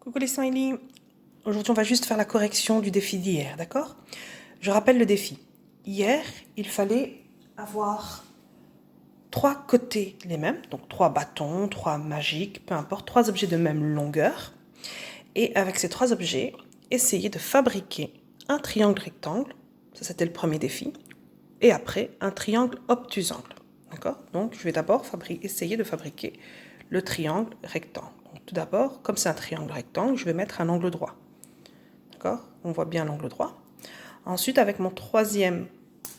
Coucou les smileys. Aujourd'hui, on va juste faire la correction du défi d'hier, d'accord? Je rappelle le défi. Hier, il fallait avoir 3 côtés les mêmes, donc 3 bâtons, 3 magiques, peu importe, 3 objets de même longueur. Et avec ces 3 objets, essayer de fabriquer un triangle rectangle, ça c'était le premier défi, et après un triangle obtusangle, d'accord? Donc je vais d'abord essayer de fabriquer le triangle rectangle. Donc, tout d'abord, comme c'est un triangle rectangle, je vais mettre un angle droit, d'accord? On voit bien l'angle droit. Ensuite, avec mon troisième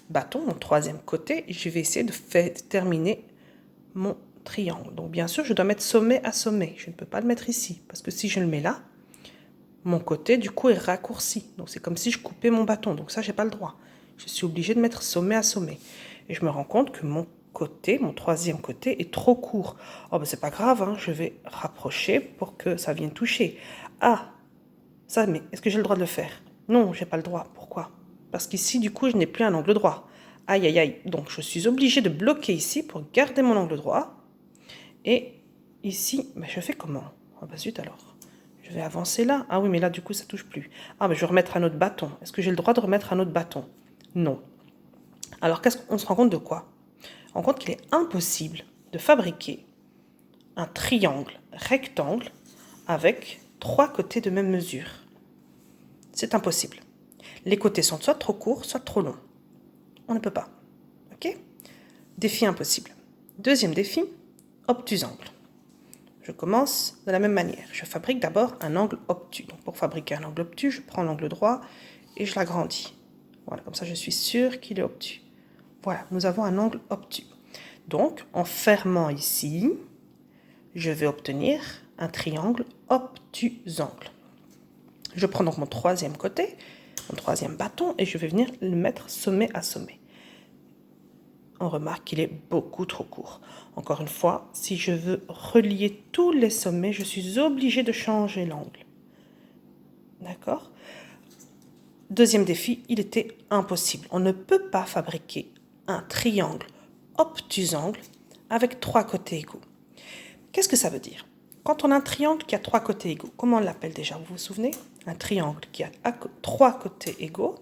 bâton, mon troisième côté, je vais essayer de terminer mon triangle. Donc bien sûr, je dois mettre sommet à sommet. Je ne peux pas le mettre ici, parce que si je le mets là, mon côté, du coup, est raccourci. Donc c'est comme si je coupais mon bâton. Donc ça, j'ai pas le droit. Je suis obligée de mettre sommet à sommet. Et je me rends compte que mon côté, mon troisième côté, est trop court. Oh, ben c'est pas grave, hein, je vais rapprocher pour que ça vienne toucher. Ah, ça, mais est-ce que j'ai le droit de le faire? Non, j'ai pas le droit. Pourquoi? Parce qu'ici, du coup, je n'ai plus un angle droit. Aïe, aïe, aïe. Donc, je suis obligée de bloquer ici pour garder mon angle droit. Et ici, ben, je fais comment? Ah bah zut alors. Je vais avancer là. Ah oui, mais là, du coup, ça touche plus. Ah, ben, je vais remettre un autre bâton. Est-ce que j'ai le droit de remettre un autre bâton? Non. Alors, qu'est-ce qu'on se rend compte de quoi? On se rend compte qu'il est impossible de fabriquer un triangle rectangle avec 3 côtés de même mesure. C'est impossible. Les côtés sont soit trop courts, soit trop longs. On ne peut pas. Ok? Défi impossible. Deuxième défi, obtusangle. Je commence de la même manière. Je fabrique d'abord un angle obtus. Donc pour fabriquer un angle obtus, je prends l'angle droit et je l'agrandis. Voilà, comme ça je suis sûre qu'il est obtus. Voilà, nous avons un angle obtus. Donc en fermant ici, je vais obtenir un triangle obtusangle. Je prends donc mon troisième côté, mon troisième bâton, et je vais venir le mettre sommet à sommet. On remarque qu'il est beaucoup trop court. Encore une fois, si je veux relier tous les sommets, je suis obligée de changer l'angle. D'accord? Deuxième défi, il était impossible. On ne peut pas fabriquer un triangle obtusangle avec 3 côtés égaux. Qu'est-ce que ça veut dire? Quand on a un triangle qui a 3 côtés égaux, comment on l'appelle déjà? Vous vous souvenez? Un triangle qui a 3 côtés égaux,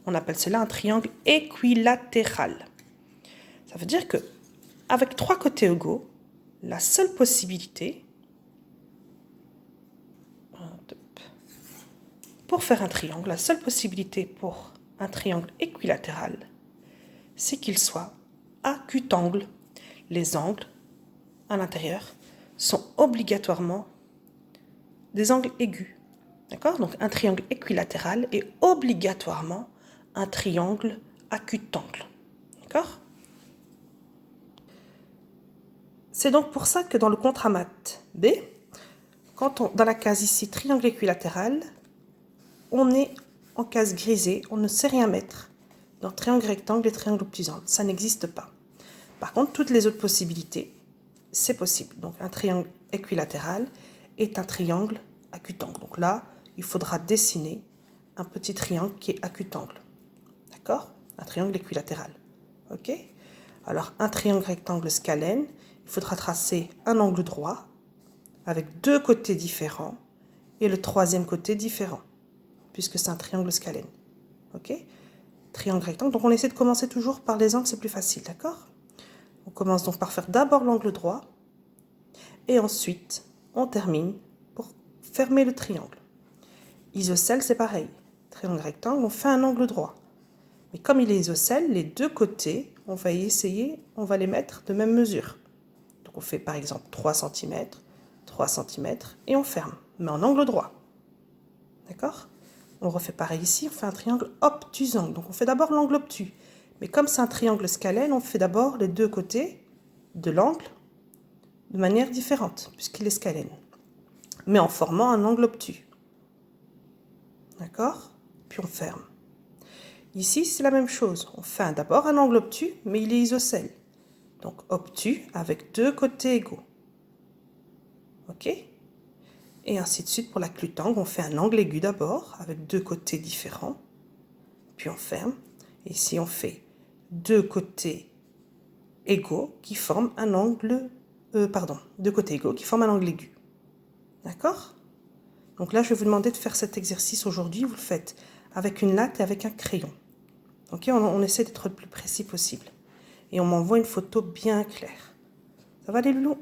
on appelle cela un triangle équilatéral. Ça veut dire que avec 3 côtés égaux, la seule possibilité pour faire un triangle, la seule possibilité pour un triangle équilatéral, c'est qu'il soit acutangles. Les angles à l'intérieur sont obligatoirement des angles aigus. D'accord? Donc un triangle équilatéral est obligatoirement un triangle acutangle. D'accord? C'est donc pour ça que dans le contramat B, dans la case ici, triangle équilatéral, on est en case grisée, on ne sait rien mettre. Dans triangle rectangle et triangle obtusangle, ça n'existe pas. Par contre, toutes les autres possibilités, c'est possible. Donc un triangle équilatéral est un triangle acutangle. Donc là, il faudra dessiner un petit triangle qui est acutangle. D'accord? Un triangle équilatéral. Ok? Alors, un triangle rectangle scalène, il faudra tracer un angle droit avec 2 côtés différents et le troisième côté différent, puisque c'est un triangle scalène. Ok? Triangle rectangle. Donc, on essaie de commencer toujours par les angles, c'est plus facile, d'accord? On commence donc par faire d'abord l'angle droit et ensuite, on termine pour fermer le triangle. Isocèle, c'est pareil. Triangle rectangle, on fait un angle droit. Mais comme il est isocèle, les 2 côtés, on va les mettre de même mesure. Donc on fait par exemple 3 cm, 3 cm et on ferme, mais en angle droit. D'accord? On refait pareil ici, on fait un triangle obtusangle. Donc on fait d'abord l'angle obtus. Mais comme c'est un triangle scalène, on fait d'abord les 2 côtés de l'angle de manière différente, puisqu'il est scalène. Mais en formant un angle obtus. D'accord? Puis on ferme. Ici, c'est la même chose. On fait d'abord un angle obtus, mais il est isocèle. Donc obtus avec 2 côtés égaux. Ok? Et ainsi de suite pour l'accutangle. On fait un angle aigu d'abord, avec 2 côtés différents. Puis on ferme. Et ici, on fait 2 côtés égaux qui forment un angle... 2 côtés égaux qui forment un angle aigu. D'accord? Donc là, je vais vous demander de faire cet exercice aujourd'hui. Vous le faites avec une latte et avec un crayon. Ok, on essaie d'être le plus précis possible. Et on m'envoie une photo bien claire. Ça va les loulous?